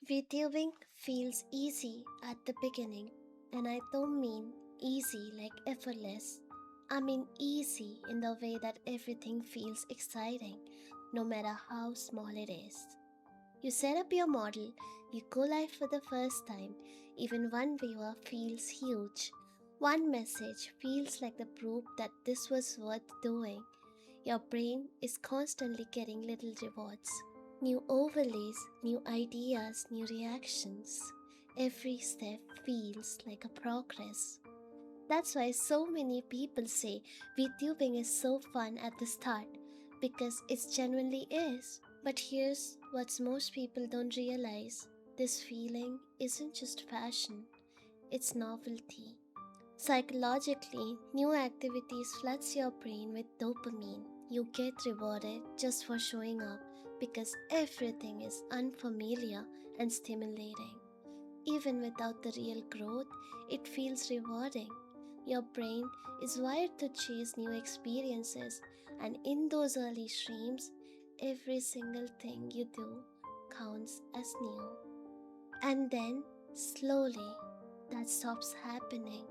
VTubing feels easy at the beginning, and I don't mean easy like effortless. I mean easy in the way that everything feels exciting, no matter how small it is. You set up your model, you go live for the first time, even one viewer feels huge. One message feels like the proof that this was worth doing. Your brain is constantly getting little rewards. New overlays, new ideas, new reactions. Every step feels like a progress. That's why so many people say VTubing is so fun at the start because it genuinely is. But here's what most people don't realize, this feeling isn't just fashion, it's novelty. Psychologically, new activities floods your brain with dopamine. You get rewarded just for showing up because everything is unfamiliar and stimulating. Even without the real growth, it feels rewarding. Your brain is wired to chase new experiences, and in those early streams, every single thing you do counts as new. And then, slowly, that stops happening.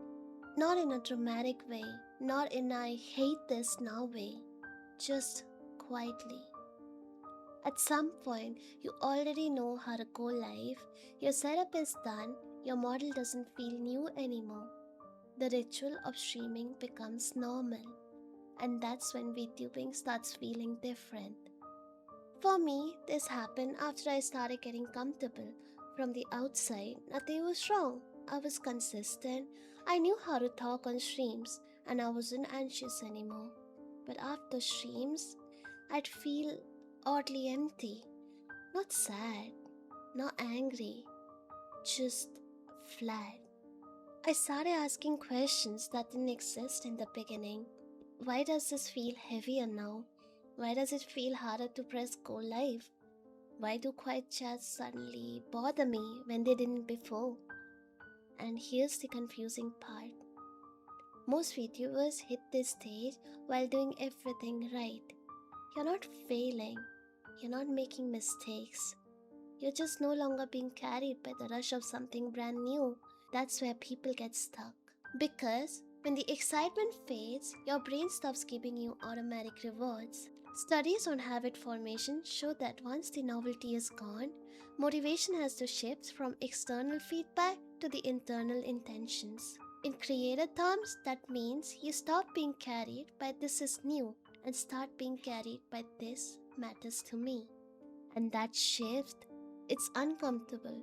Not in a dramatic way, not in I hate this now way, just quietly. At some point, you already know how to go live, your setup is done, your model doesn't feel new anymore. The ritual of streaming becomes normal, and that's when VTubing starts feeling different. For me, this happened after I started getting comfortable. From the outside, nothing was wrong. I was consistent. I knew how to talk on streams, and I wasn't anxious anymore. But after streams, I'd feel oddly empty. Not sad, not angry, just flat. I started asking questions that didn't exist in the beginning. Why does this feel heavier now? Why does it feel harder to press go live? Why do quiet chats suddenly bother me when they didn't before? And here's the confusing part. Most VTubers hit this stage while doing everything right. You're not failing, you're not making mistakes. You're just no longer being carried by the rush of something brand new. That's where people get stuck. Because when the excitement fades, your brain stops giving you automatic rewards. Studies on habit formation show that once the novelty is gone, motivation has to shift from external feedback to the internal intentions. In creator terms, that means you stop being carried by this is new and start being carried by this matters to me. And that shift, it's uncomfortable.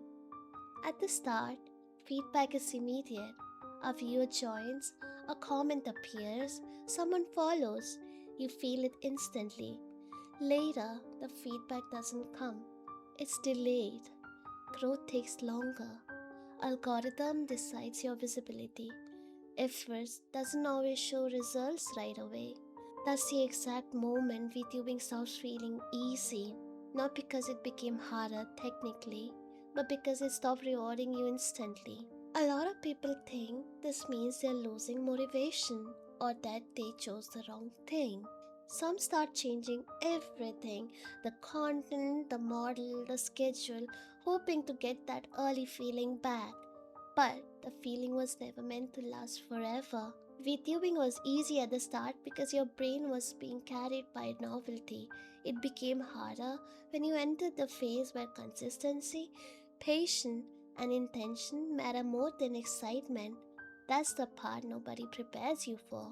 At the start, feedback is immediate. A viewer joins, a comment appears, someone follows, you feel it instantly. Later, the feedback doesn't come. It's delayed. Growth takes longer. Algorithm decides your visibility. Efforts doesn't always show results right away. That's the exact moment VTubing stops feeling easy. Not because it became harder technically, but because it stopped rewarding you instantly. A lot of people think this means they're losing motivation or that they chose the wrong thing. Some start changing everything, the content, the model, the schedule, hoping to get that early feeling back. But the feeling was never meant to last forever. VTubing was easy at the start because your brain was being carried by novelty. It became harder when you entered the phase where consistency, patience, and intention matter more than excitement. That's the part nobody prepares you for.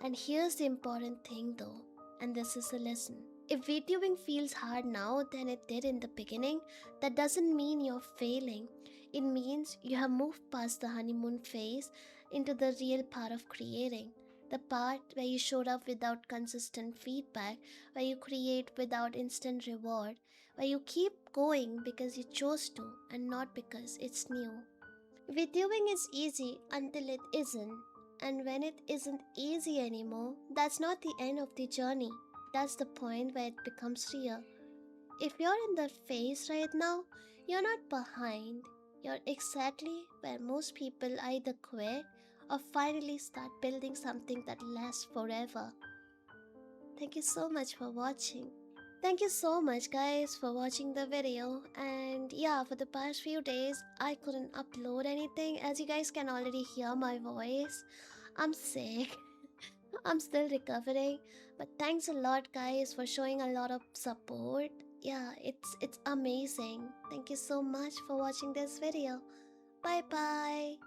And here's the important thing though, and this is a lesson. If VTubing feels hard now than it did in the beginning, that doesn't mean you're failing. It means you have moved past the honeymoon phase into the real part of creating. The part where you showed up without consistent feedback, where you create without instant reward, where you keep going because you chose to and not because it's new. VTubing is easy until it isn't. And when it isn't easy anymore, that's not the end of the journey. That's the point where it becomes real. If you're in that phase right now, you're not behind. You're exactly where most people either quit or finally start building something that lasts forever. Thank you so much for watching. Thank you so much, guys, for watching the video. And yeah, for the past few days, I couldn't upload anything. As you guys can already hear my voice, I'm sick. I'm still recovering. But thanks a lot, guys, for showing a lot of support. Yeah, it's amazing. Thank you so much for watching this video. Bye bye.